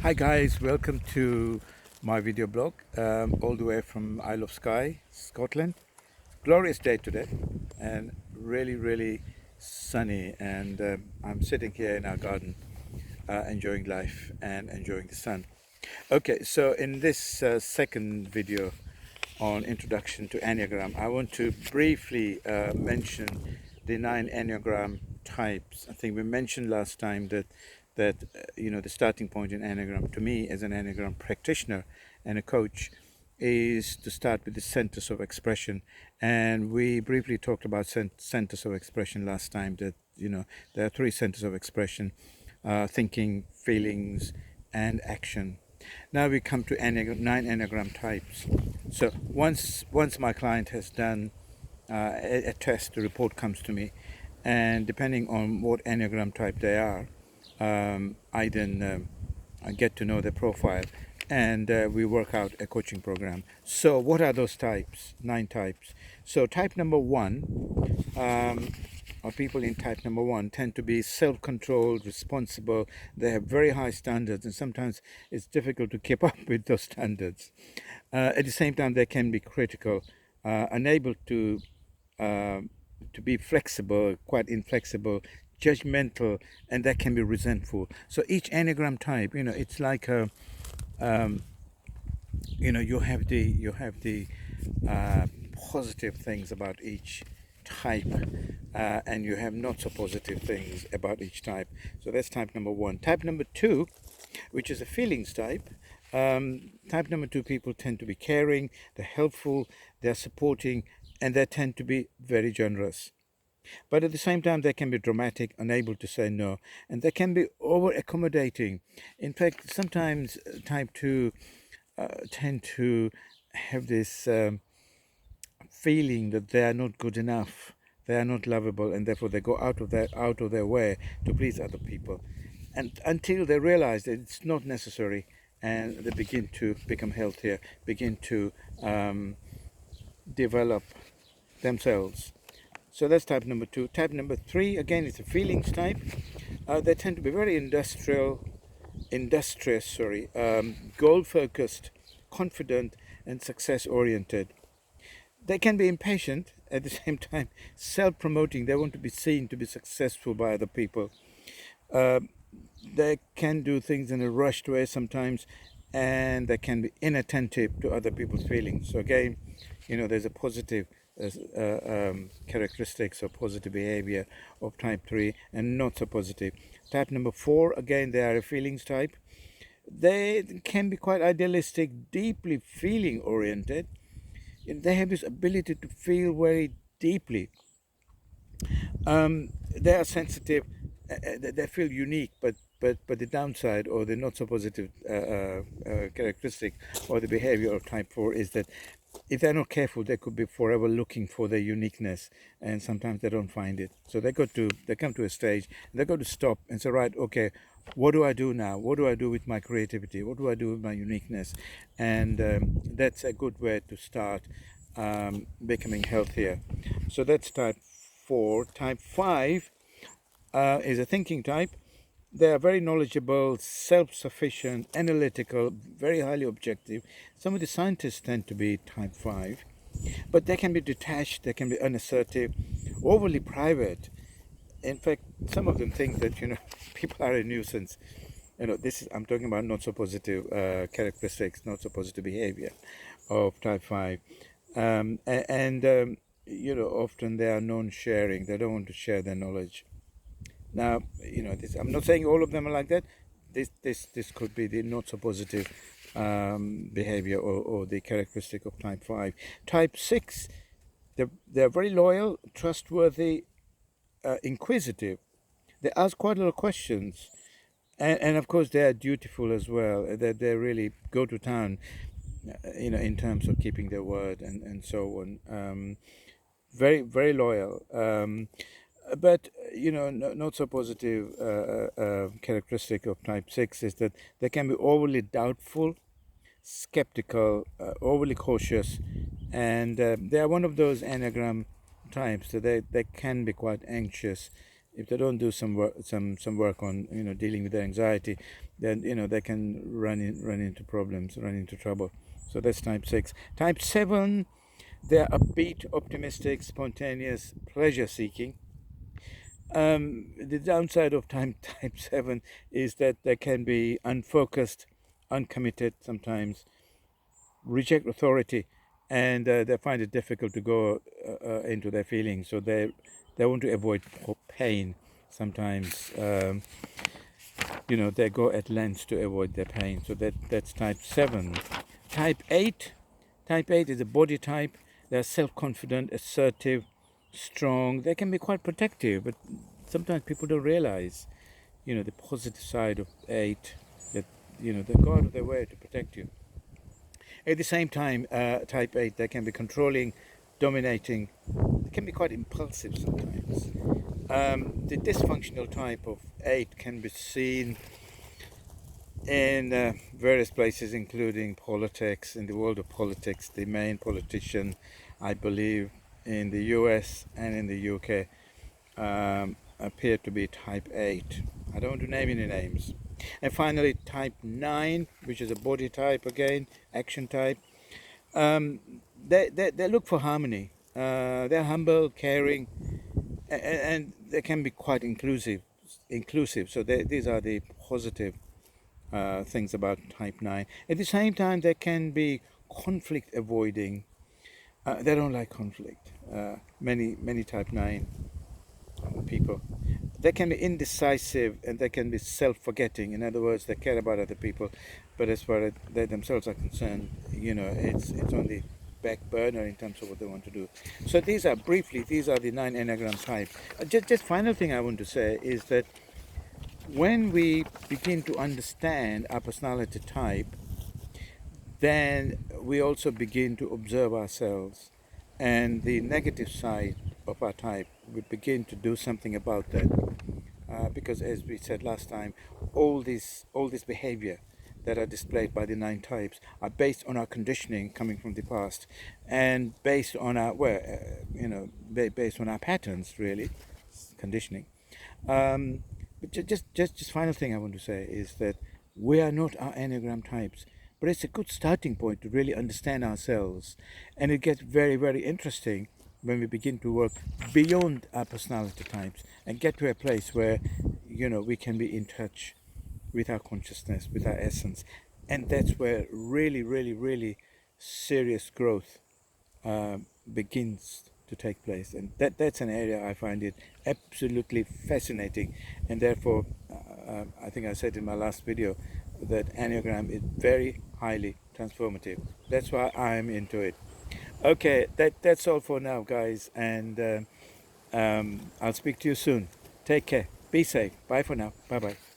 Hi guys, welcome to my video blog, all the way from Isle of Skye, Scotland. Glorious day today and really sunny, and I'm sitting here in our garden, enjoying life and enjoying the sun. Okay, so in this second video on introduction to Enneagram, I want to briefly mention the 9 Enneagram types. I think we mentioned last time that the starting point in Enneagram, to me as an Enneagram practitioner and a coach, is to start with the centers of expression. And we briefly talked about centers of expression last time, that there are 3 centers of expression: thinking, feelings, and action. Now we come to 9 Enneagram types. So once my client has done a test, the report comes to me, and depending on what Enneagram type they are, I then I get to know their profile, and we work out a coaching program. So what are those types? 9 types. So type number 1, or people in type number 1, tend to be self-controlled, responsible. They have very high standards, and sometimes it's difficult to keep up with those standards. At the same time, they can be critical, unable to be flexible, quite inflexible, judgmental, and that can be resentful. So each Enneagram type, it's like you have the positive things about each type, and you have not so positive things about each type. So that's type number 1. Type number 2, which is a feelings type. Type number 2 people tend to be caring, they're helpful, they're supporting, and they tend to be very generous. But at the same time, they can be dramatic, unable to say no, and they can be over accommodating. In fact, sometimes type 2 tend to have this feeling that they are not good enough, they are not lovable, and therefore they go out of their way to please other people, and until they realize that it's not necessary, and they begin to become healthier, begin to develop themselves. So that's type number 2. Type number 3, again, is a feelings type. They tend to be very industrious, goal-focused, confident, and success-oriented. They can be impatient, at the same time self-promoting. They want to be seen to be successful by other people. They can do things in a rushed way sometimes, and they can be inattentive to other people's feelings. So again, there's a positive characteristics of positive behavior of type 3, and not so positive. Type number 4, again, they are a feelings type. They can be quite idealistic, deeply feeling oriented. They have this ability to feel very deeply. They are sensitive. They feel unique, but the downside, or the not so positive characteristic or the behavior of type 4, is that if they're not careful, they could be forever looking for their uniqueness, and sometimes they don't find it. So they come to a stage, and they got to stop and say, right, okay, what do I do now? What do I do with my creativity? What do I do with my uniqueness? And that's a good way to start becoming healthier. So that's type 4. Type 5 is a thinking type. They are very knowledgeable, self-sufficient, analytical, very highly objective. Some of the scientists tend to be type 5, but they can be detached, they can be unassertive, overly private. In fact, some of them think that people are a nuisance. I'm talking about not so positive characteristics, not so positive behavior of type 5. Often they are non-sharing. They don't want to share their knowledge. Now, I'm not saying all of them are like that. This could be the not so positive behavior, or the characteristic of type 5. Type 6, they're very loyal, trustworthy, inquisitive. They ask quite a lot of questions, and of course they are dutiful as well. They really go to town, in terms of keeping their word, and so on. Very loyal. But not so positive characteristic of type 6 is that they can be overly doubtful, skeptical, overly cautious, and they are one of those Enneagram types that they can be quite anxious, if they don't do some work on dealing with their anxiety, then they can run into problems, run into trouble. So that's type 6. Type 7, they're upbeat, optimistic, spontaneous, pleasure seeking. The downside of type 7 is that they can be unfocused, uncommitted sometimes, reject authority, and they find it difficult to go into their feelings. So they want to avoid pain sometimes. They go at lengths to avoid their pain. So that's type 7. Type 8. Type 8 is a body type. They're self-confident, assertive, strong. They can be quite protective, but sometimes people don't realize, the positive side of 8, that, they go out of their way to protect you. At the same time, type 8, they can be controlling, dominating. They can be quite impulsive sometimes. The dysfunctional type of 8 can be seen in various places, including politics. In the world of politics, the main politician, I believe, in the US and in the UK appear to be type 8. I don't want to name any names. And finally, type 9, which is a body type again, action type. They look for harmony. They're humble, caring, and they can be quite inclusive. So these are the positive things about type 9. At the same time, they can be conflict avoiding. They don't like conflict. Many type 9 people. They can be indecisive, and they can be self-forgetting. In other words, they care about other people, but as far as they themselves are concerned, it's on the back burner in terms of what they want to do. So these are the 9 Enneagram types. Just final thing I want to say is that when we begin to understand our personality type, then we also begin to observe ourselves and the negative side of our type. We begin to do something about that, because, as we said last time, all this behavior that are displayed by the 9 types are based on our conditioning coming from the past, and based on our based on our patterns, really, conditioning. But just final thing I want to say is that we are not our Enneagram types, but it's a good starting point to really understand ourselves, and it gets very, very interesting when we begin to work beyond our personality types and get to a place where we can be in touch with our consciousness, with our essence, and that's where really, really, really serious growth begins to take place. And that's an area I find it absolutely fascinating, and therefore I think I said in my last video that Enneagram is very highly transformative. That's why I'm into it. Okay, that's all for now, guys, and I'll speak to you soon. Take care. Be safe. Bye for now. Bye bye.